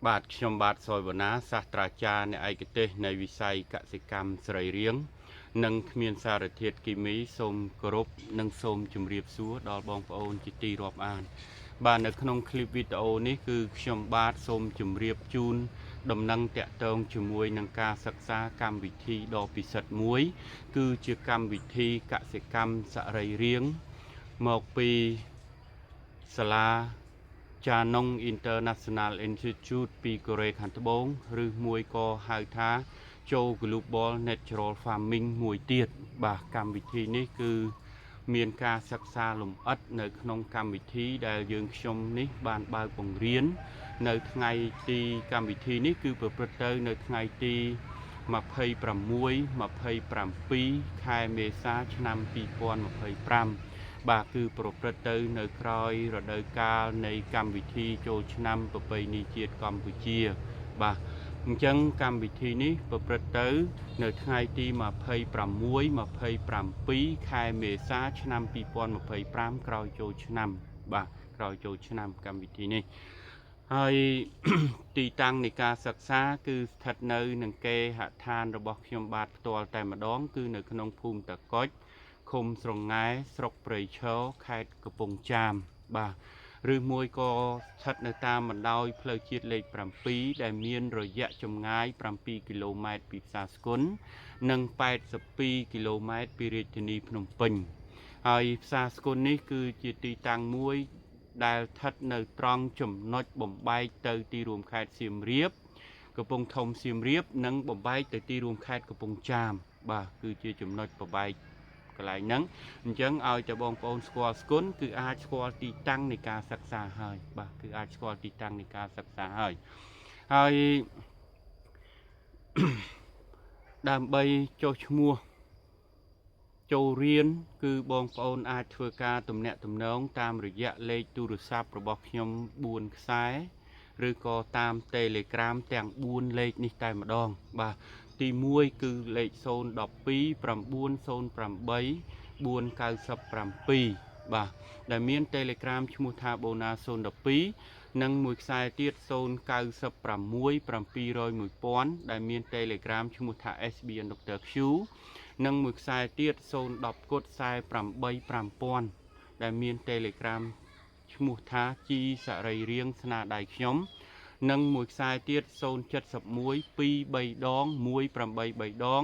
បាទខ្ញុំបាទសយវណ្ណាសាស្ត្រាចារ្យនៃឯកទេសនៃវិស័យកសិកម្មសរីរាង្គនិងគ្មានសារធាតុគីមីសូមគោរពនិងសូមជម្រាបសួរដល់បងប្អូនជាទីរាប់អានបាទនៅក្នុងคลิปវីដេអូនេះគឺខ្ញុំបាទសូមជម្រាបជូនដំណឹងតាក់ទងជាមួយនឹងការសិក្សាកម្មវិធីដ៏ពិសិដ្ឋមួយគឺជាកម្មវិធីកសិកម្មសរីរាង្គមកពីសាលាChanong International Institute ពីកូរ៉េខាងត្បូងឬមួយក៏ហៅថា Cho Global Natural Farming មួយទៀតបាទកម្មវិធីនេះគឺមានការសិក្សាលម្អិតនៅក្នុងកម្មវិធីដែលយើងខ្ញុំនេះបានបើកបង្រៀននៅថ្ងៃទីកម្មវិធីនេះគឺប្រព្រឹត្តទៅនៅថ្ងៃទី26 27 ខែមេសាឆ្នាំ2025បាទគឺប្រព្រឹត្តទៅនៅក្រោយរដូវកាលនៃកម្មវិធីចូលឆ្នាំប្រពៃណីជាតិកម្ពុជាបាទអញ្ចឹងកម្មវិធីនេះប្រព្រឹត្តទៅនៅថ្ងៃទី26 27 ខែមេសាឆ្នាំ2025ក្រោយចូលឆ្នាំបាទក្រោយចូលឆ្នាំកម្មវិធីនេះហើយទីតាំងនៃការសិក្សាគឺស្ថិតនៅនឹងគេហដ្ឋានរបស់ខ្ញុំបាទផ្ទាល់តែម្ដងគឺនៅក្នុងភូមិតាកុចឃុំស្រងែស្រុកព្រៃឈរខេត្តកំពង់ចាមបាទឬមួយក៏ស្ថិតនៅតាមបណ្ដោយផ្លូវជាតិលេខ7ដែលមានរយៈចម្ងាយ7គីឡូម៉ែត្រពីផ្សារស្គុននិង82គីឡូម៉ែត្រពីរាជធានីភ្នំពេញហើយផ្សារស្គុននេះគឺជាទីតាំងមួយដែលស្ថិតនៅត្រង់ចំណុចបំបែកទៅទីរួមខេត្តសៀមរាបកំពង់ធំសៀមរាបនិងបំបែកទៅទីរួមខេត្តកំពង់ចាមបាទគឺជាចំណុចបំបែកកន្លែងហ្នឹងអញ្ចឹងឲ្យតែបងប្អូនស្គាល់ស្គុនគឺអាចស្គាល់ទីតាំងនៃការសិក្សាហើយបាទគឺអាចស្គាល់ទីតាំងនៃការសិក្សាហើយដើម្បីចុះឈ្មោះចូលរៀនគឺបងប្អូនអាចធ្វើការទំនាក់ទំនងតាមរយៈលេខទូរស័ព្ទរបស់ខ្ញុំ4ខ្សែឬក៏តាម Telegram ទាំង4លេខនេះតែម្ដងបាទទី1គឺលេខ012 908 497បាទដែលមាន Telegram ឈ្មោះថា Bona 012និងមួយខ្សែទៀត096 700 1000ដែលមាន Telegram ឈ្មោះថា SBN Dr. Q និងមួយខ្សែទៀត010គុត48 5000ដែលមាន Telegram ឈ្មោះថា G សរីរាង្គស្នាដៃខ្ញុំនិងមួយខ្សែទៀត071 23ដង183ដង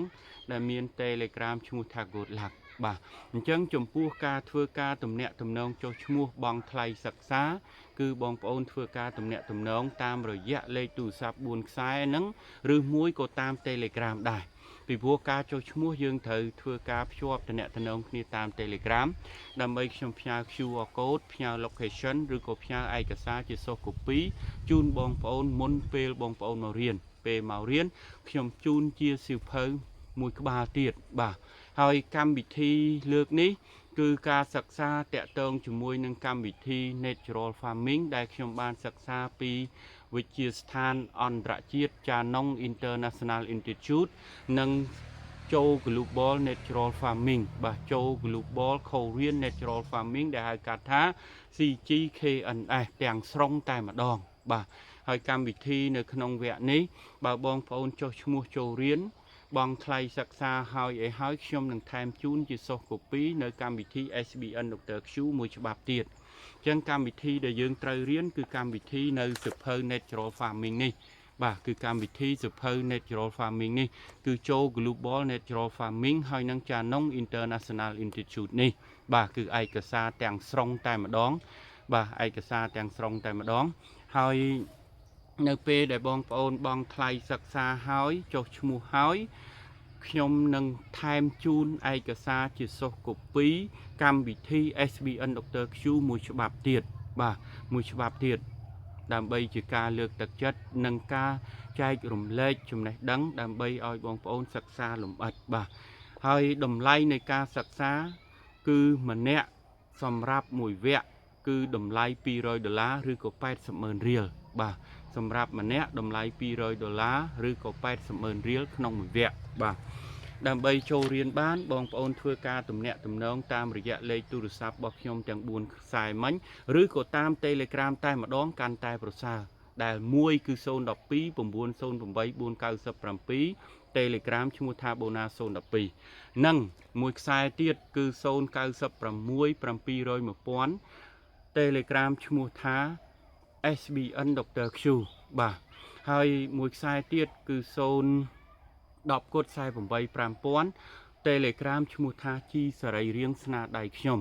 ដែលមាន Telegram ឈ្មោះថា Good Luck បាទអញ្ចឹងចំពោះការធ្វើការទំនាក់ទំនងចុះឈ្មោះបង់ថ្លៃសិក្សាគឺបងប្អូនធ្វើការទំនាក់ទំនងតាមរយៈលេខទូរស័ព្ទ4ខ្សែហ្នឹងឬមួយក៏តាម Telegram ដែរពីព្រោះការចុះឈ្មោះយើងត្រូវធ្វើការភ្ជាប់ទំនាក់ទំនងគ្នាតាម Telegram ដើម្បីខ្ញុំផ្ញើ QR code ផ្ញើ location ឬក៏ផ្ញើឯកសារជា soft copy ជូនបងប្អូនមុនពេលបងប្អូនមករៀនពេលមករៀនខ្ញុំជូនជាសៀវភៅមួយក្បាលទៀតបាទហើយកម្មវិធីលើកនេះគឺការសិក្សាតាក់ទងជាមួយនឹងកម្មវិធី Natural Farming ដែលខ្ញុំបានសិក្សាពីវិទ្យាស្ថានអន្តរជាតិ Chanong International Institute និង Cho Global Natural Farming បាទ Cho Global Korean Natural Farming ដែលហៅកាត់ថា CGKNS ទាំងស្រុងតែម្ដងបាទហើយកម្មវិធីនៅក្នុងវគ្គនេះបើបងប្អូនចុះឈ្មោះចូលរៀនបងថ្លៃសិក្សាហើយខ្ញុំនឹងថែមជូនជា soft copy នៅកម្មវិធី SBN Dr. Q មួយច្បាប់ទៀតអញ្ចឹងកម្មវិធីដែលយើងត្រូវរៀនគឺកម្មវិធីនៅសៀវភៅ Natural Farming នេះបាទគឺកម្មវិធីសៀវភៅ Natural Farming នេះគឺចូល Global Natural Farming ហើយនឹង Chanong International Institute នេះបាទគឺឯកសារទាំងស្រុងតែម្ដងបាទឯកសារទាំងស្រុងតែម្ដងហើយនៅពេលដែលបងប្អូនបងថ្លៃសិក្សាហើយចុះឈ្មោះហើយខ្ញុំនឹងថែមជូនឯកសារជា soft copy កម្មវិធី SBN Dr. Q មួយច្បាប់ទៀតបាទមួយច្បាប់ទៀតដើម្បីជាការលើកទឹកចិត្តនិងការចែករំលែកចំណេះដឹងដើម្បីឲ្យបងប្អូនសិក្សាលម្អិតបាទហើយតម្លៃនៃការសិក្សាគឺម្នាក់សម្រាប់មួយវគ្គគឺតម្លៃ$200ឬក៏$80,000រៀលបាទសម្រាប់ម្នាក់តម្លៃ$200ឬក៏$80,000រៀលក្នុងមួយវគ្គបាទដើម្បីចូលរៀនបានបងប្អូនធ្វើការទំនាក់ទំនងតាមរយៈលេខទូរស័ព្ទរបស់ខ្ញុំទាំង4ខ្សែមិញឬក៏តាម Telegram តែម្ដងកាន់តែប្រសើរ ដែលមួយគឺ012 908 497 Telegram ឈ្មោះថា Bona 012 និងមួយខ្សែទៀតគឺ096 700 Telegram ឈ្មោះថា SBN Dr. Q បាទហើយមួយខ្សែទៀតគឺ010 48 5000 Telegram ឈ្មោះថា G សរីរាង្គស្នាដៃខ្ញុំ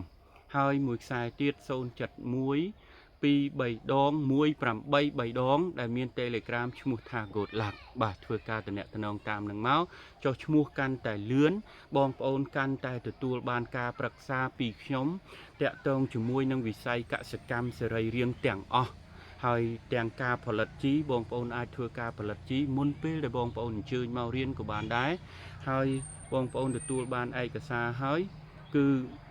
ហើយមួយខ្សែទៀត071 23ដង183ដងដែលមាន Telegram ឈ្មោះថា Good Luck បាទធ្វើការតំណតាមនឹងមកចុះឈ្មោះកាន់តែលឿនបងប្អូនកាន់តែទទួលបានការប្រឹក្សាពីខ្ញុំតាក់ទងជាមួយនឹងវិស័យកសិកម្មសេរីរាង្គទាំងអស់ហើយទាំងការផលិតជីបងប្អូនអាចធ្វើការផលិតជីមុនពេលដែលបងប្អូនអញ្ជើញមករៀនក៏បានដែរហើយបងប្អូនទទួលបានឯកសារហើយគឺ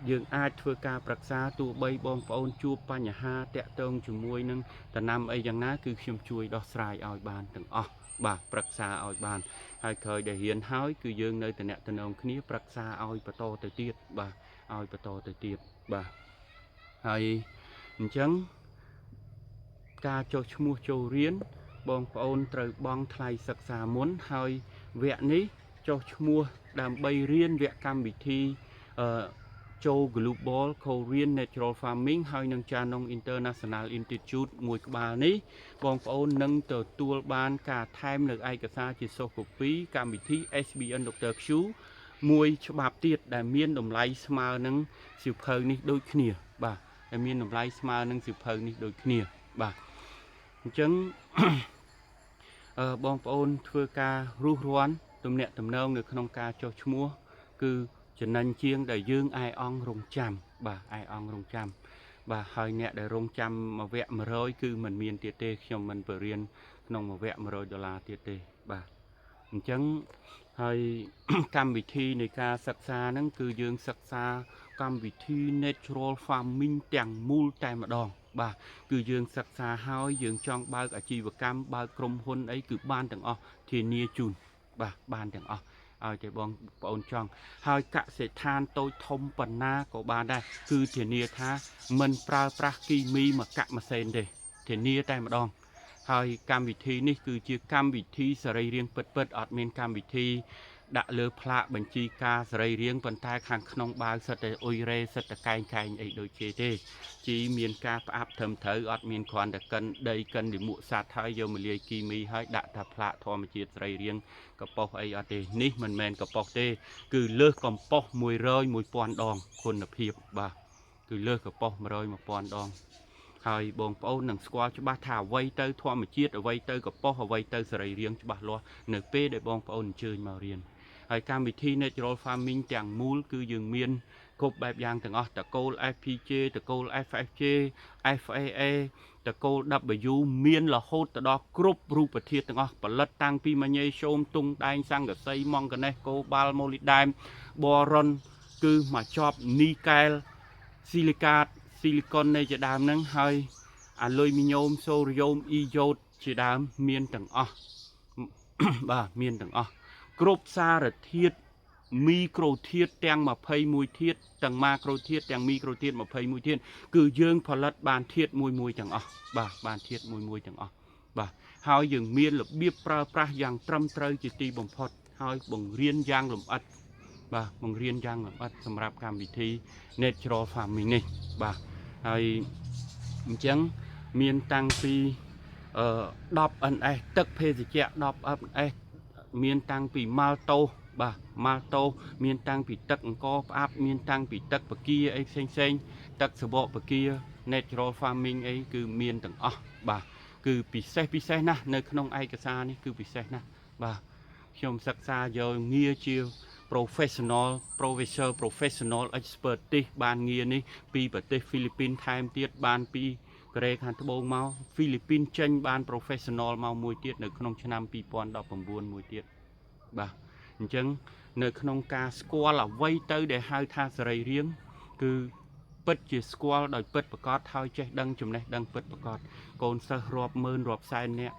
យើងអាចធ្វើការប្រឹក្សាទោះបីបងប្អូនជួបបញ្ហាតាក់ទងជាមួយនឹងដំណាំអីយ៉ាងណាគឺខ្ញុំជួយដោះស្រាយឲ្យបានទាំងអស់បាទប្រឹក្សាឲ្យបានហើយក្រោយដែលរៀនហើយគឺយើងនៅតំណគ្នាប្រឹក្សាឲ្យបន្តទៅទៀតបាទឲ្យបន្តទៅទៀតបាទហើយអញ្ចឹងការចុះឈ្មោះចូលរៀនបងប្អូនត្រូវបង់ថ្លៃសិក្សាមុនហើយវគ្គនេះចុះឈ្មោះដើម្បីរៀនវគ្គកម្មវិធីចូល Global Korean Natural Farming ហើយនឹង Chanong International Institute មួយក្បាលនេះបងប្អូននឹងទទួលបានការថែមនៅឯកសារជា soft copy កម្មវិធី SBN Dr. Q មួយច្បាប់ទៀតដែលមានតម្លៃស្មើនឹងសៀវភៅនេះដូចគ្នាបាទដែលមានតម្លៃស្មើនឹងសៀវភៅនេះដូចគ្នាបាទអញ្ចឹងបងប្អូនធ្វើការរុះរាន់ទំនាក់ទំនងនៅក្នុងការចុះឈ្មោះគឺចំណេញជាងដែលយើងឯអង្គរងចាំបាទឯអង្គរងចាំបាទហើយអ្នកដែលរងចាំមួយវគ្គ100គឺមិនមានទៀតទេខ្ញុំមិនបរៀនក្នុងមួយវគ្គ$100ទៀតទេបាទអញ្ចឹងហើយកម្មវិធីនៃការសិក្សាហ្នឹងគឺយើងសិក្សាកម្មវិធី Natural Farming ទាំងមូលតែម្ដងបាទគឺយើងសិក្សាហើយយើងចង់បើកអាជីវកម្មបើកក្រុមហ៊ុនអីគឺបានទាំងអស់ធានាជូនបាទបានទាំងអស់ឲ្យតែបងប្អូនចង់ហើយកសិដ្ឋានតូចធំប៉ុណ្ណាក៏បានដែរគឺធានាថាមិនប្រើប្រាស់គីមីមកកាក់ម៉ាស៊ីនទេធានាតែម្ដងហើយកម្មវិធីនេះគឺជាកម្មវិធីសរីរាង្គពិតអត់មានកម្មវិធីដាក់លើផ្លាកបញ្ជីការសរីរាង្គប៉ុន្តែខាងក្នុងបាវសិតតែអ៊ុយរ៉េសិតតែកែងអីដូចជាទេជីមានការផ្អាប់ត្រឹមត្រូវអត់មានគ្រាន់តែកិនដីកិនលាមកសត្វហើយយកមកលាយគីមីហើយដាក់តែផ្លាកធម្មជាតិសរីរាង្គកប៉ុសអីអត់ទេនេះមិនមែនកប៉ុសទេគឺលើសកំប៉ុស100 1000ដងគុណភាពបាទគឺលើសកប៉ុស100 1000ដងហើយបងប្អូននឹងស្គាល់ច្បាស់ថាអ្វីទៅធម្មជាតិអ្វីទៅកប៉ុសអ្វីទៅសរីរាង្គច្បាស់លាស់នៅពេលដែលបងប្អូនអញ្ជើញមករៀនហើយកម្មវិធី Natural Farming ទាំងមូលគឺយើងមានគ្រប់បែបយ៉ាងទាំងអស់តកូល FPJ តកូល FFJ FAA តកូល W មានរហូតទៅដល់គ្រប់រូបធាតុទាំងអស់ផលិតតាំងពីម៉ាញ៉េស្យូមទុងដែងសង្កសីម៉ង់កាណេសកូបាល់ម៉ូលីដែមបរ៉ុនគឺមកជាប់នីកែលស៊ីលីកាតស៊ីលីកុននៃជាដើមហ្នឹងហើយអាលុយមីញ៉ូមសូរ៉ូមអ៊ីយ៉ូតជាដើមមានទាំងអស់បាទមានទាំងអស់គ្រប់សារធាតុមីក្រូធាតុទាំង21ធាតុទាំងម៉ាក្រូធាតុទាំងមីក្រូធាតុ21ធាតុគឺយើងផលិតបានធាតុមួយទាំងអស់បាទបានធាតុមួយទាំងអស់បាទហើយយើងមានរបៀបប្រើប្រាស់យ៉ាងត្រឹមត្រូវជាទីបំផុតហើយបង្រៀនយ៉ាងលម្អិតបាទបង្រៀនយ៉ាងលម្អិតសម្រាប់កម្មវិធី Natural Farming នេះបាទហើយអញ្ចឹងមានតាំងពី10NS ទឹកភេសជ្ជៈ10NS មានតាំងពីម៉ាល់តូសបាទម៉ាល់តូសមានតាំងពីទឹកអង្ករផ្អាប់មានតាំងពីទឹកបកាអីផ្សេងទឹកសបកបកា Natural Farming អីគឺមានទាំងអស់បាទគឺពិសេសណាស់នៅក្នុងឯកសារនេះគឺពិសេសណាស់បាទខ្ញុំសិក្សាយកងារជា professional expertise បានងារនេះពីប្រទេសហ្វីលីពីនថែមទៀតបានពីកូរ៉េខាងត្បូងមកហ្វីលីពីនចេញបាន professional មកមួយទៀតនៅក្នុងឆ្នាំ2019មួយទៀតបាទអញ្ចឹងនៅក្នុងការស្គាល់អ្វីទៅដែលហៅថាសរីរាង្គគឺពិតជាស្គាល់ដោយពិតប្រកបហើយចេះដឹងចំណេះដឹងពិតប្រកបកូនសិស្សរាប់ម៉ឺនរាប់សែននាក់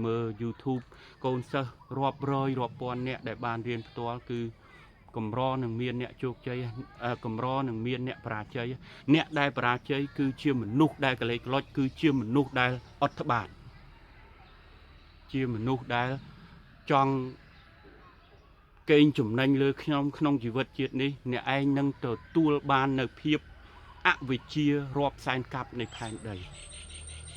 មើល YouTube កូនសិស្សរាប់រយរាប់ពាន់នាក់ដែលបានរៀនផ្ទាល់គឺកម្រនឹងមានអ្នកជោគជ័យកម្រនឹងមានអ្នកបរាជ័យអ្នកដែលបរាជ័យគឺជាមនុស្សដែលកលេចក្លុចគឺជាមនុស្សដែលអត់ត្បាត ជាមនុស្សដែលចង់កេងចំណេញលើខ្ញុំក្នុងជីវិតជាតិនេះអ្នកឯងនឹងទទួលបាននៅភាពអវិជ្ជារាប់សែនកាប់នៃផែនដី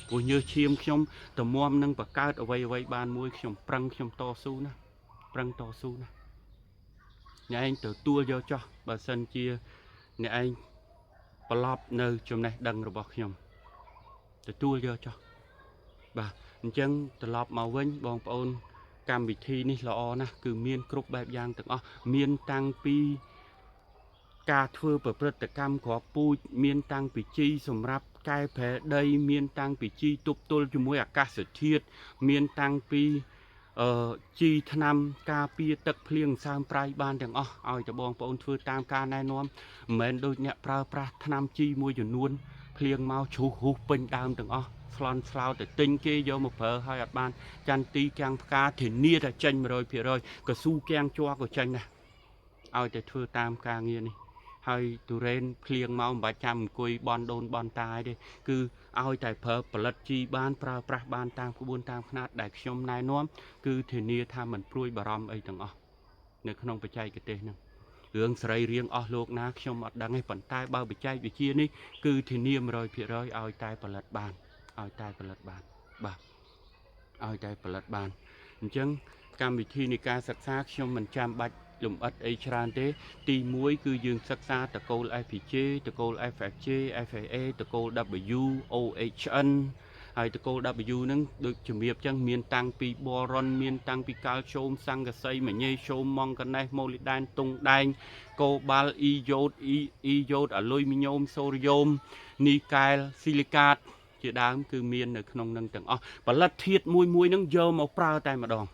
ព្រោះញើសឈាមខ្ញុំតមមនឹងបង្កើតអ្វីបានមួយខ្ញុំប្រឹងខ្ញុំតស៊ូណាប្រឹងតស៊ូណាអ្នកឯងទទួលយកចោះបើសិនជាអ្នកឯងប្រឡប់នៅចំណេះដឹងរបស់ខ្ញុំទទួលយកចោះបាទអញ្ចឹងត្រឡប់មកវិញបងប្អូនកម្មវិធីនេះល្អណាស់គឺមានគ្រប់បែបយ៉ាងទាំងអស់មានតាំងពីការធ្វើប្រព្រឹត្តកម្មគ្រាប់ពូជមានតាំងពីជីសម្រាប់កែប្រែដីមានតាំងពីជីទប់ទល់ជាមួយអាកាសធាតុមានតាំងពីជីថ្នាំការពារទឹកភ្លៀងសើមប្រៃបានទាំងអស់ឲ្យតែបងប្អូនធ្វើតាមការណែនាំមិនមែនដូចអ្នកប្រើប្រាស់ថ្នាំជីមួយចំនួនភ្លៀងមកជ្រុះហុះពេញដើមទាំងអស់ស្លន់ស្លោទៅទិញគេយកមកប្រើឲ្យអត់បានចន្ទទីកាំងផ្កាធានាថាចេញ 100% ក៏ស៊ូកាំងជ័រក៏ចេញដែរឲ្យតែធ្វើតាមការងារនេះហើយទុរេនភ្លៀងមកមិនបាច់ចាំអង្គុយបន់ដូនបន់តាយទេគឺឲ្យតែប្រើផលិតជីបានប្រើប្រាស់បានតាមក្បួនតាមខ្នាតដែលខ្ញុំណែនាំគឺធានាថាមិនព្រួយបារម្ភអីទាំងអស់នៅក្នុងបច្ចេកទេសហ្នឹងរឿងសរីរាង្គអស់លោកណាខ្ញុំអត់ដឹងទេប៉ុន្តែបើបច្ចេកវិទ្យានេះគឺធានា 100% ឲ្យតែផលិតបានឲ្យតែផលិតបានបាទឲ្យតែផលិតបានអញ្ចឹងកម្មវិធីនៃការសិក្សាខ្ញុំមិនចាំបាច់លំអិតអីច្រើនទេទី1គឺយើងសិក្សាតកូល FPJ តកូល FFJ FAA តកូល W OHN ហើយតកូល W ហ្នឹងដូចជំរាបចឹងមានតាំងពីបរ៉ុនមានតាំងពីកាល់ស្យូមសង្កសីមញ៉េស្យូមម៉ង់កាណេសម៉ូលីដែនតុងដែងកូបាល់អ៊ីយ៉ូតអាលុយមីញ៉ូមសូរយ៉ូមនីកែលស៊ីលីកាតជាដើមគឺមាននៅក្នុងនឹងទាំងអស់ផលិតធាតុមួយហ្នឹងយកមកប្រើតែម្ដង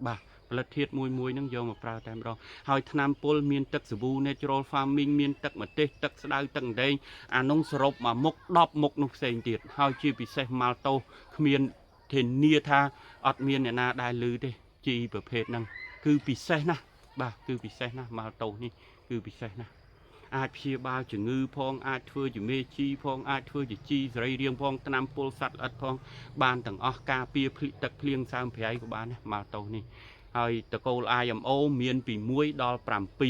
បាទផលិតធាតុមួយហ្នឹងយកមកប្រើតែម្ដងហើយថ្នាំពុលមានទឹកសាប៊ូ Natural Farming មានទឹកម្ទេសទឹកស្ដៅទឹកអណ្ដែងអានោះសរុបមកមុខ10មុខនោះផ្សេងទៀតហើយជាពិសេសម៉ាល់តូសគ្មានធានាថាអត់មានអ្នកណាដែលឮទេជីប្រភេទហ្នឹងគឺពិសេសណាស់បាទគឺពិសេសណាស់ម៉ាល់តូសនេះគឺពិសេសណាស់អាចព្យាបាលជំងឺផងអាចធ្វើជាមេជីផងអាចធ្វើជាជីសរីរាង្គផងថ្នាំពុលសត្វល្អិតផងបានទាំងអស់ការពារទឹកភ្លៀងសើមប្រៃក៏បានដែរម៉ាល់តូសនេះហើយតកូល IMO មានពី1ដល់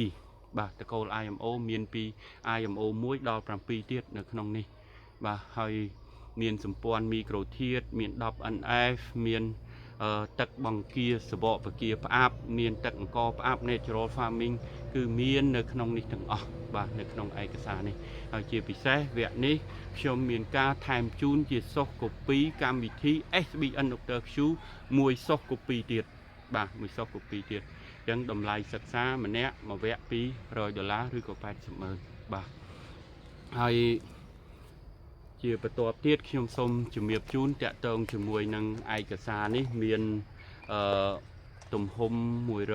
7បាទតកូល IMO មានពី IMO 1ដល់7ទៀតនៅក្នុងនេះបាទហើយមានសម្ព័ន្ធមីក្រូធាតុមាន 10NF មានទឹកបង្គាសបកបគាផ្អាប់មានទឹកអង្ករផ្អាប់ Natural Farming គឺមាននៅក្នុងនេះទាំងអស់បាទនៅក្នុងឯកសារនេះហើយជាពិសេសវគ្គនេះខ្ញុំមានការថែមជូនជាសុសកូពីកម្មវិធី SBN Dr. Q មួយសុសកូពីទៀតបាទមួយសុសកូពីទៀតអញ្ចឹងតម្លៃសិក្សាម្នាក់មួយវគ្គ$200ឬក៏$80,000បាទហើយជាបន្ទាប់ទៀតខ្ញុំសូមជំរាបជូនតាក់ទងជាមួយនឹងឯកសារនេះមានទំហំ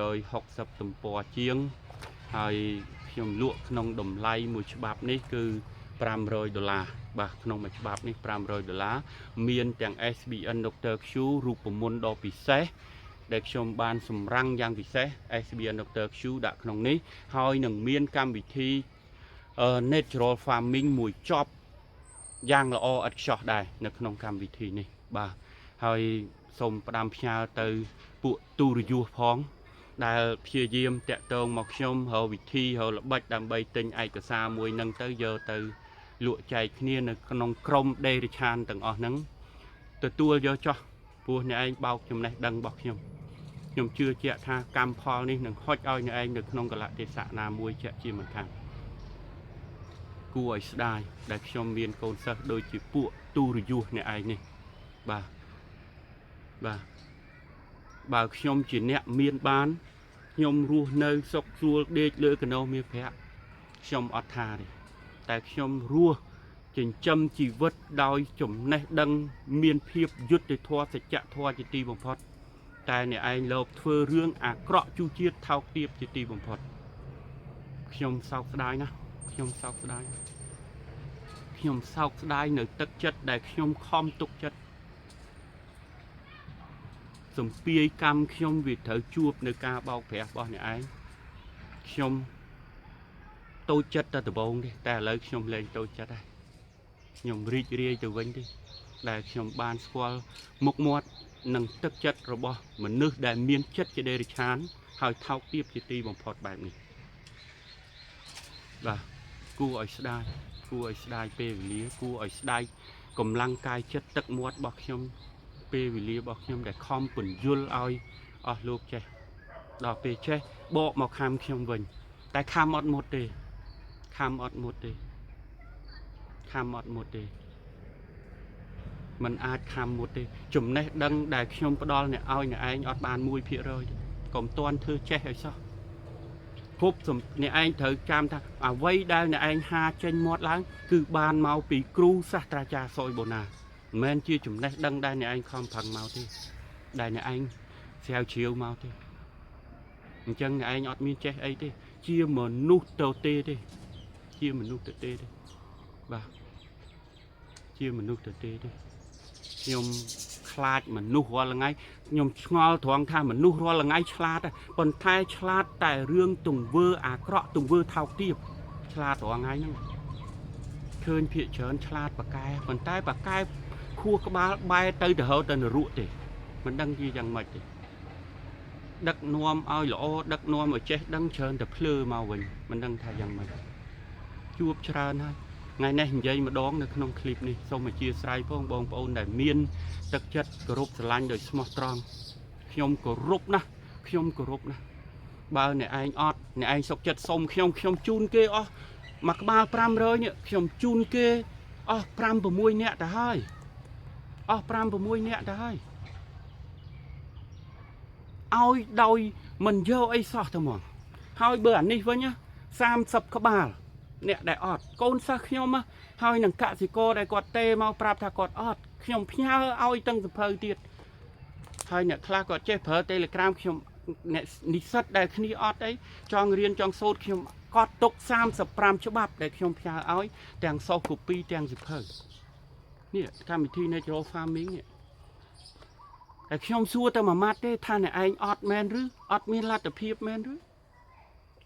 160ទំព័រជាងហើយខ្ញុំលក់ក្នុងតម្លៃមួយច្បាប់នេះគឺ$500បាទក្នុងមួយច្បាប់នេះ$500មានទាំង SBN Dr. Q រូបមន្តដ៏ពិសេសដែលខ្ញុំបានសម្រាំងយ៉ាងពិសេស SBN Dr. Q ដាក់ក្នុងនេះហើយនឹងមានកម្មវិធី Natural Farming មួយចប់យ៉ាងល្អឥតខ្ចោះដែរនៅក្នុងកម្មវិធីនេះបាទហើយសូមផ្ដាំផ្ញើទៅពួកទូរយុទ្ធផងដែលព្យាយាមតាក់ទងមកខ្ញុំរកវិធីរកល្បិចដើម្បីទិញឯកសារមួយហ្នឹងទៅយកទៅលក់ចែកគ្នានៅក្នុងក្រុមដេរិឆានទាំងអស់ហ្នឹងទទួលយកចោះព្រោះអ្នកឯងបោកចំណេះដឹងរបស់ខ្ញុំជឿជាក់ថាកម្មផលនេះនឹងហុចឲ្យអ្នកឯងនៅក្នុងកលៈទេសៈណាមួយជាក់ជាមិនខានគួរឲ្យស្ដាយដែលខ្ញុំមានកូនសិស្សដូចជាពួកទូរយុទ្ធអ្នកឯងនេះបាទបើខ្ញុំជាអ្នកមានបានខ្ញុំរស់នៅសុខស្រួលដេកលើកណោមាសប្រាក់ខ្ញុំអត់ថាទេតែខ្ញុំរស់ចិញ្ចឹមជីវិតដោយចំណេះដឹងមានភាពយុត្តិធម៌សច្ចធម៌ជាទីបំផុតតែអ្នកឯងលោភធ្វើរឿងអាក្រក់ជូរជាតិថោកទាបជាទីបំផុតខ្ញុំសោកស្ដាយណាស់ខ្ញុំសោកស្ដាយនៅទឹកចិត្តដែលខ្ញុំខំទុកចិត្តសំពាយកម្មខ្ញុំវាត្រូវជួបនៅការបោកប្រាស់របស់អ្នកឯងខ្ញុំតូចចិត្តតែដំបូងទេតែឥឡូវខ្ញុំលែងតូចចិត្តហើយខ្ញុំរីករាយទៅវិញទេដែលខ្ញុំបានស្គាល់មុខមាត់ នឹងទឹកចិត្តរបស់មនុស្សដែលមានចិត្តជាដេរិឆានហើយថោកទាបជាទីបំផុតបែបនេះបាទគួរឲ្យស្ដាយពេលវេលាគួរឲ្យស្ដាយកម្លាំងកាយចិត្តទឹកមាត់របស់ខ្ញុំពេលវេលារបស់ខ្ញុំដែលខំពន្យល់ឲ្យអស់លោកចេះដល់ពេលចេះបកមកខំខ្ញុំវិញតែខំអត់មុតទេมันអាចខំមុតទេចំណេះដឹងដែលខ្ញុំផ្ដល់អ្នកឲ្យអ្នកឯងអត់បាន1%ទេកុំតន់ធ្វើចេះឲ្យសោះគ្រប់អ្នកឯងត្រូវចាំថាអ្វីដែលអ្នកឯងហាចេញមាត់ឡើងគឺបានមកពីគ្រូសាស្ត្រាចារ្យសុយបូណាមិនមែនជាចំណេះដឹងដែលអ្នកឯងខំប្រឹងមកទេដែលអ្នកឯងស្រាវជ្រាវមកទេអញ្ចឹងអ្នកឯងអត់មានចេះអីទេជាមនុស្សទៅទេបាទជាមនុស្សទៅទេខ្ញុំខ្លាចមនុស្សរាល់ថ្ងៃខ្ញុំឆ្ងល់ត្រង់ថាមនុស្សរាល់ថ្ងៃឆ្លាតប៉ុន្តែឆ្លាតតែរឿងទង្វើអាក្រក់ទង្វើថោកទាបឆ្លាតរាល់ថ្ងៃហ្នឹងឃើញភាកច្រើនឆ្លាតប៉ាកែប៉ុន្តែប៉ាកែខួរក្បាលបែរទៅរហូតទៅនរកទេមិនដឹងជាយ៉ាងម៉េចទេដឹកនាំឲ្យល្អដឹកនាំឲ្យចេះដឹងច្រើនតែភ្លើមកវិញមិនដឹងថាយ៉ាងម៉េចជួបច្រើនហើយថ្ងៃនេះនិយាយម្ដងនៅក្នុងคลิปនេះសូមអធិស្ឋានបងប្អូនដែលមានទឹកចិត្តគោរពស្រឡាញ់ដោយស្មោះត្រង់ខ្ញុំគោរពណាស់បើអ្នកឯងអត់អ្នកឯងសុខចិត្តសុំខ្ញុំជូនគេអស់មួយក្បាល500នេះខ្ញុំជូនគេអស់5 6នាក់ទៅហើយឲ្យដោយមិនយកអីសោះទៅហ្មងហើយបើអានេះវិញ30ក្បាលអ្នកដែលអត់កូនសិស្សខ្ញុំហើយនឹងកសិករដែលគាត់ទេមកប្រាប់ថាគាត់អត់ខ្ញុំផ្ញើឲ្យទាំងសភៅទៀតហើយអ្នកខ្លះគាត់ចេះប្រើ Telegram ខ្ញុំអ្នកនិស្សិតដែលគ្នាអត់អីចង់រៀនចង់សូត្រខ្ញុំកត់ទុក35ច្បាប់ដែលខ្ញុំផ្ញើឲ្យទាំងសោះ copy ទាំងសភៅនេះកម្មវិធី Natural Farming នេះតែខ្ញុំសួរតែមួយម៉ាត់ទេថាអ្នកឯងអត់មែនឬអត់មានលទ្ធភាពមែនឬ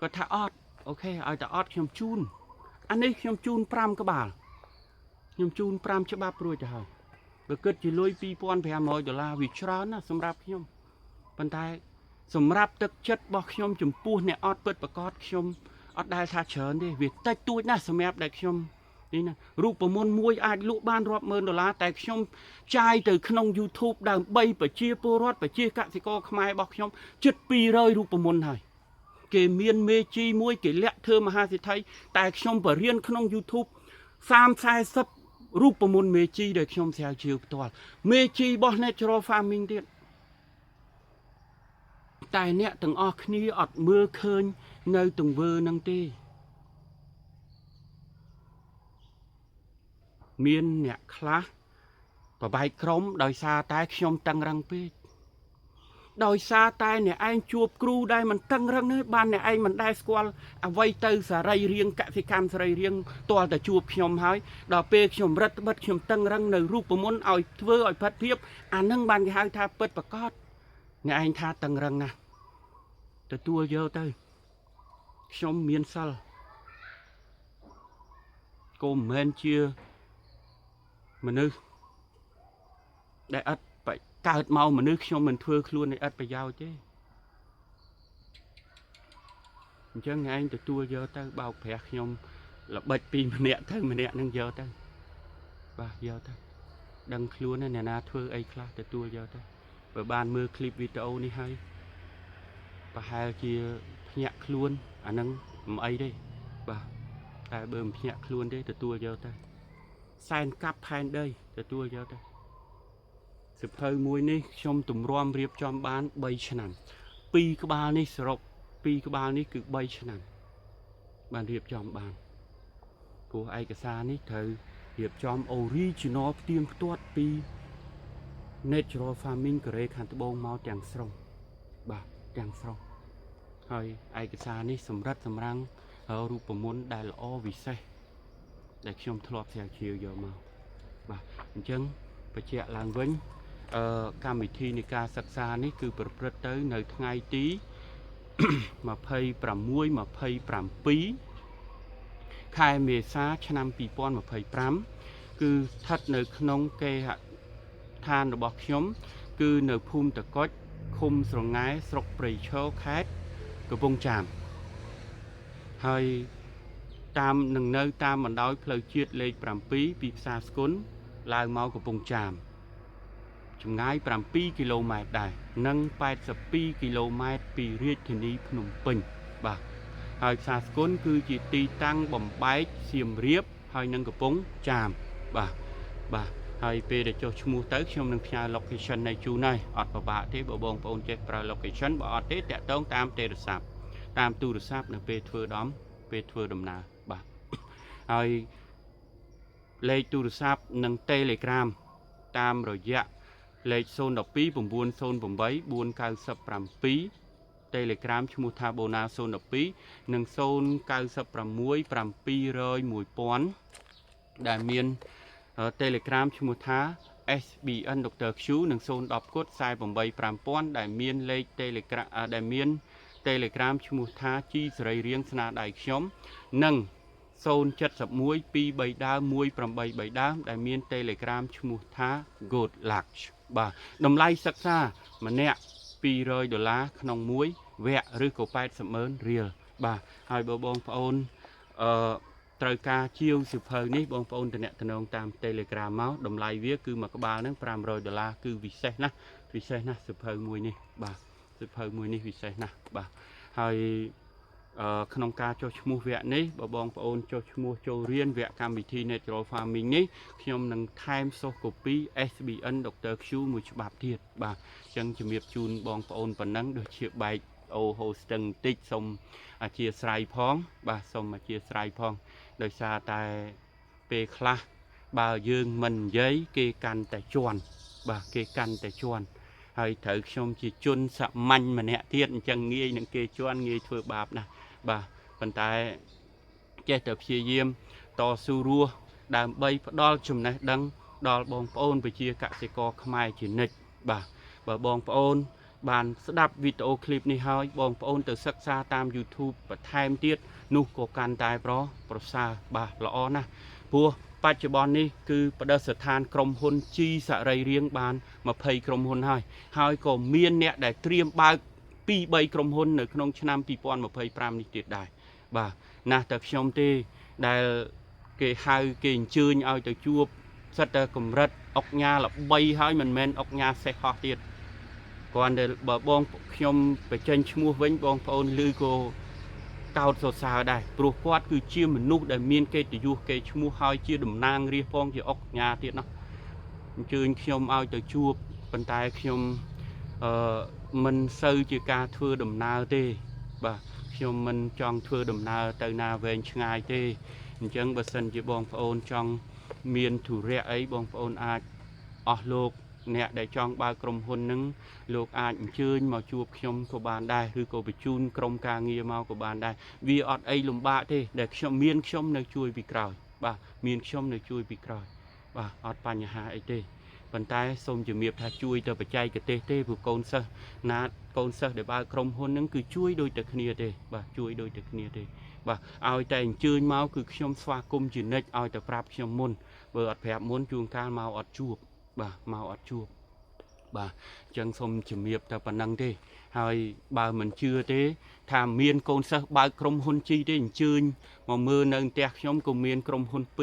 គាត់ថាអត់អូខេឲ្យតែអត់ខ្ញុំជូនអានេះខ្ញុំជូន5ក្បាលខ្ញុំជូន5ច្បាប់រួចទៅហើយបើគិតជាលុយ$2,500វាច្រើនណាស់សម្រាប់ខ្ញុំប៉ុន្តែសម្រាប់ទឹកចិត្តរបស់ខ្ញុំចំពោះអ្នកអត់ពិតប្រាកដខ្ញុំអត់ដែលថាច្រើនទេវាតិចតួចណាស់សម្រាប់ដែលខ្ញុំនេះណារូបមន្តមួយអាចលក់បានរាប់ម៉ឺនដុល្លារតែខ្ញុំចាយទៅក្នុង YouTube ដើម្បីប្រជាពលរដ្ឋប្រជាកសិករខ្មែររបស់ខ្ញុំជិត200រូបមន្តហើយគេមានមេជីមួយគេលាក់ធ្វើមហាសិទ្ធិតែខ្ញុំបរៀនក្នុង YouTube 30-40រូបមន្តមេជីដែលខ្ញុំស្រាវជ្រាវផ្ទាល់មេជីរបស់ Natural Farming ទៀតតែអ្នកទាំងអស់គ្នាអត់មើលឃើញនៅទង្វើនឹងទេមានអ្នកខ្លះប្របែកក្រុមដោយសារតែខ្ញុំតឹងរឹងពេកដោយសារតែអ្នកឯងជួបគ្រូដែលមិនតឹងរឹងទេបានអ្នកឯងមិនដែលស្គាល់អ្វីទៅសារីរាង្គកសិកម្មសារីរាង្គទាល់តែជួបខ្ញុំហើយដល់ពេលខ្ញុំរឹតបន្តឹងខ្ញុំតឹងរឹងនៅរូបមន្តឲ្យធ្វើឲ្យផិតភាពអានឹងបានគេហៅថាពិតប្រកបអ្នកឯងថាតឹងរឹងណាស់ទទួលយកទៅខ្ញុំមានសិលគោមិនមែនជាមនុស្សដែលអត់កើតមកមនុស្សខ្ញុំមិនធ្វើខ្លួនឲ្យអត់ប្រយោជន៍ទេអញ្ចឹងឯងទទួលយកទៅបោកប្រាស់ខ្ញុំល្បិចពីម្នាក់ទៅម្នាក់នឹងយកទៅបាទយកទៅដឹងខ្លួនអ្នកណាធ្វើអីខ្លះទទួលយកទៅបើបានមើលคลิปវីដេអូនេះហើយប្រហែលជាភ្ញាក់ខ្លួនអានឹងមិនអីទេបាទតែបើមិនភ្ញាក់ខ្លួនទេទទួលយកទៅសែនកាប់ផែនដីទទួលយកទៅសិភៅមួយនេះខ្ញុំទម្រាំរៀបចំបាន3ឆ្នាំ2ក្បាលនេះសរុប2ក្បាលនេះគឺ3ឆ្នាំបានរៀបចំបានព្រោះឯកសារនេះត្រូវរៀបចំ original ផ្ទៀងផ្ទាត់ពី Natural Farming កូរ៉េខាងត្បូងមកទាំងស្រុងបាទទាំងស្រុងហើយឯកសារនេះសម្រិតសម្រាំងរូបមន្តដែលល្អវិសេសដែលខ្ញុំធ្លាប់ស្រាវជ្រាវយកមកបាទអញ្ចឹងបញ្ជាក់ឡើងវិញកម្មវិធីនៃការសិក្សានេះគឺប្រព្រឹត្តទៅនៅថ្ងៃទី26-27ខែមេសាឆ្នាំ2025គឺស្ថិតនៅក្នុងគេហដ្ឋានរបស់ខ្ញុំ គឺនៅភូមិតកុចឃុំស្រងែស្រុកព្រៃឈរខេត្តកំពង់ចាមហើយតាមនឹងនៅតាមបណ្ដោយផ្លូវជាតិលេខ7ពីផ្សារស្គុនឡើងមកកំពង់ចាមចម្ងាយ7គីឡូម៉ែត្រដែរនិង82គីឡូម៉ែត្រពីរាជធានីភ្នំពេញបាទហើយផ្សារស្គុនគឺជាទីតាំងបំបែកសៀមរាបហើយនឹងកំពង់ចាមបាទហើយពេលដែលចុះឈ្មោះទៅខ្ញុំនឹងផ្ញើ location នៅជូនហើយអត់ពិបាកទេបើបងប្អូនចេះប្រើ location បើអត់ទេតាក់ទងតាមទូរស័ព្ទនៅពេលធ្វើដំណើរបាទហើយលេខទូរស័ព្ទនិង Telegram តាមរយៈលេខ012 908 497 Telegram ឈ្មោះថា Bona 012 និង 096 700 1000 ដែលមាន Telegram ឈ្មោះថា SBN Dr. Q និង010 48 5000ដែលមានលេខ Telegram ដែលមាន Telegram ឈ្មោះថា G សេរីរៀងស្នាដៃខ្ញុំនិង071 23ដើម183ដើមដែលមាន Telegram ឈ្មោះថា Good Luck បាទតម្លៃសិក្សាម្នាក់$200ក្នុងមួយវគ្គឬក៏80,000រៀលបាទហើយបើបងប្អូនត្រូវការជាវសិភៅនេះបងប្អូនតំណងតាម Telegram មកតម្លៃវាគឺមួយក្បាលហ្នឹង$500គឺពិសេសណាស់សិភៅមួយនេះបាទសិភៅមួយនេះពិសេសណាស់បាទហើយក្នុងការចុះឈ្មោះវគ្គនេះបើបងប្អូនចុះឈ្មោះចូលរៀនវគ្គកម្មវិធី Natural Farming នេះខ្ញុំនឹងថែមសូសកូពី SBN Dr. Q មួយច្បាប់ទៀតបាទអញ្ចឹងជំរាបជូនបងប្អូនប៉ុណ្ណឹងដូចជាបែកអូហូស្ទឹងបន្តិចសូមអធិស្ឋានផងបាទសូមអធិស្ឋានផងដោយសារតែពេលខ្លះបើយើងមិននិយាយគេកាន់តែជន់បាទគេកាន់តែជន់ហើយត្រូវខ្ញុំជាជនសាមញ្ញម្នាក់ទៀតអញ្ចឹងងាយនឹងគេជន់ងាយធ្វើបាបណាស់បាទប៉ុន្តែចេះតែព្យាយាមតស៊ូរស់ដើម្បីផ្ដល់ចំណេះដឹងដល់បងប្អូនប្រជាកសិករខ្មែរជានិច្ចបាទបើបងប្អូនបានស្ដាប់វីដេអូឃ្លីបនេះហើយបងប្អូនទៅសិក្សាតាម YouTube បន្ថែមទៀតនោះក៏កាន់តែប្រសើរបាទល្អណាស់ព្រោះបច្ចុប្បន្ននេះគឺបដិស្ថានក្រុមហ៊ុន G សរីរាង្គបាន20ក្រុមហ៊ុនហើយក៏មានអ្នកដែលត្រៀមបើក 2-3 ក្រុមហ៊ុននៅក្នុងឆ្នាំ2025នេះទៀតដែរបាទណាស់តែខ្ញុំទេដែលគេហៅគេអញ្ជើញឲ្យទៅជួបសិតតែកម្រិតអុកញ៉ាល្បីហើយមិនមែនអុកញ៉ាសេះហោះទៀតគាត់ដែលបើបងខ្ញុំបញ្ចេញឈ្មោះវិញបងប្អូនឮក៏កោតសរសើរដែរព្រោះគាត់គឺជាមនុស្សដែលមានកិត្តិយសគេឈ្មោះហើយជាតំណាងរាស្ត្រផងជាអុកញ៉ាទៀតណោះអញ្ជើញខ្ញុំឲ្យទៅជួបប៉ុន្តែខ្ញុំមិនសូវជាការធ្វើដំណើរទេបាទខ្ញុំមិនចង់ធ្វើដំណើរទៅណាវែងឆ្ងាយទេអញ្ចឹងបើសិនជាបងប្អូនចង់មានធុរៈអីបងប្អូនអាចអស់លោកអ្នកដែលចង់បើកក្រុមហ៊ុននឹងលោកអាចអញ្ជើញមកជួបខ្ញុំក៏បានដែរឬក៏បញ្ជូនក្រុមការងារមកក៏បានដែរវាអត់អីលំបាកទេដែលខ្ញុំនៅជួយពីក្រោយបាទមានខ្ញុំនៅជួយពីក្រោយបាទអត់បញ្ហាអីទេប៉ុន្តែសូមជំរាបថាជួយទៅបច្ចេកទេសទេព្រោះកូនសិស្សដែលបើកក្រុមហ៊ុននឹងគឺជួយដូចតែគ្នាទេបាទជួយដូចតែគ្នាទេបាទឲ្យតែអញ្ជើញមកគឺខ្ញុំស្វាគមន៍ជានិច្ចឲ្យតែប្រាប់ខ្ញុំមុនបើអត់ប្រាប់មុនជួនកាលមកអត់ជួបបាទមកអត់ជួបបាទអញ្ចឹងសូមជំរាបតែប៉ុណ្្នឹងទេហើយបើមិនជឿទេថាមានកូនសិស្សបើកក្រុមហ៊ុនជីទេអញ្ជើញមកមើលនៅផ្ទះខ្ញុំក៏មានក្រុមហ៊ុន2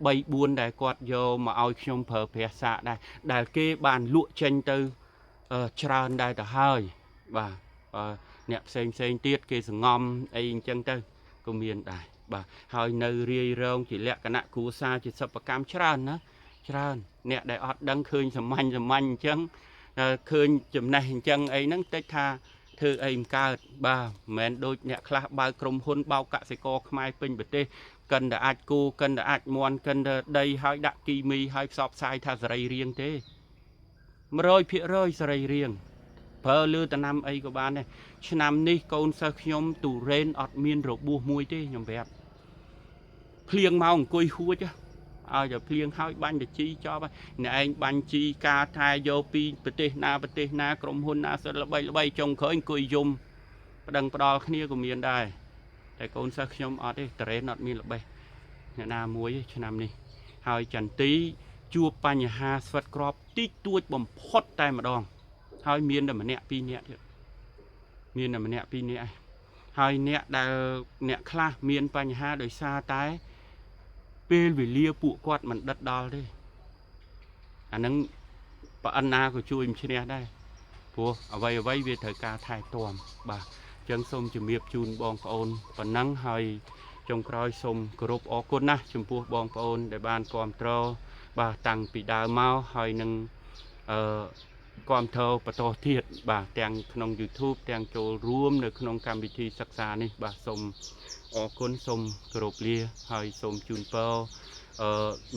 3 4ដែលគាត់យកមកឲ្យខ្ញុំប្រើប្រាស់សាកដែរដែលគេបានលក់ចេញទៅច្រើនដែរទៅហើយបាទអ្នកផ្សេងទៀតគេសង្ងំអីអញ្ចឹងទៅក៏មានដែរបាទហើយនៅរាយរងជាលក្ខណៈគ្រួសារជាសិប្បកម្មច្រើនណាច្រើនអ្នកដែលអត់ដឹងឃើញសាមញ្ញអញ្ចឹងឃើញចំណេះអញ្ចឹងអីហ្នឹងតិចថាធ្វើអីមិនកើតបាទមិនមែនដូចអ្នកខ្លះបើកក្រុមហ៊ុនបោកកសិករខ្មែរពេញប្រទេសកិនតែអាចគូកិនតែអាចមន់កិនតែដីហើយដាក់គីមីហើយផ្សព្វផ្សាយថាសរីរាង្គទេ 100% សរីរាង្គប្រើលើតំណាំអីក៏បានដែរឆ្នាំនេះកូនសិស្សខ្ញុំទូរ៉េនអត់មានរបួសមួយទេខ្ញុំប្រាប់ភ្លៀងមកអង្គុយហួចឲ្យតែភ្លៀងហើយបាញ់ទៅជីចប់អ្នកឯងបាញ់ជីការថែយកពីប្រទេសណាក្រុមហ៊ុនណាសិលល្បីចុងក្រោយអង្គុយយំប្តឹងផ្ដាល់គ្នាក៏មានដែរតែកូនសិស្សខ្ញុំអត់ទេតរ៉េនអត់មានល្បេះអ្នកណាមួយឆ្នាំនេះហើយចន្ទទី ជួបបញ្ហាស្វិតក្របតិចតួចបំផុតតែម្ដងហើយមានតែម្នាក់ពីរនាក់ទៀតមានតែម្នាក់ពីរនាក់ហើយអ្នកដែលអ្នកខ្លះមានបញ្ហាដោយសារតែពេលវេលាពួកគាត់មិនដិតដល់ទេអាហ្នឹងប្រអិនណាក៏ជួយមិនឈ្នះដែរព្រោះអ្វីវាត្រូវការថែទាំបាទអញ្ចឹងសូមជំរាបជូនបងប្អូនប៉ុណ្ណឹងហើយចុងក្រោយសូមគោរពអរគុណណាស់ចំពោះបងប្អូនដែលបានគាំទ្របាទតាំងពីដើមមកហើយនឹងគាំទ្របន្តទៀតបាទទាំងក្នុង YouTube ទាំងចូលរួមនៅក្នុងកម្មវិធីសិក្សានេះបាទសូមអរគុណសូមគោរពលាហើយសូមជូនពរ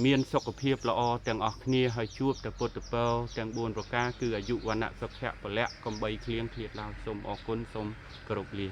មានសុខភាពល្អទាំងអស់គ្នាហើយជួបតែពុទ្ធពរទាំង4ប្រការគឺអាយុវណ្ណៈសុខៈពលៈកំបីគ្លៀងឃ្លាតឡើយសូមអរគុណសូមគោរពលា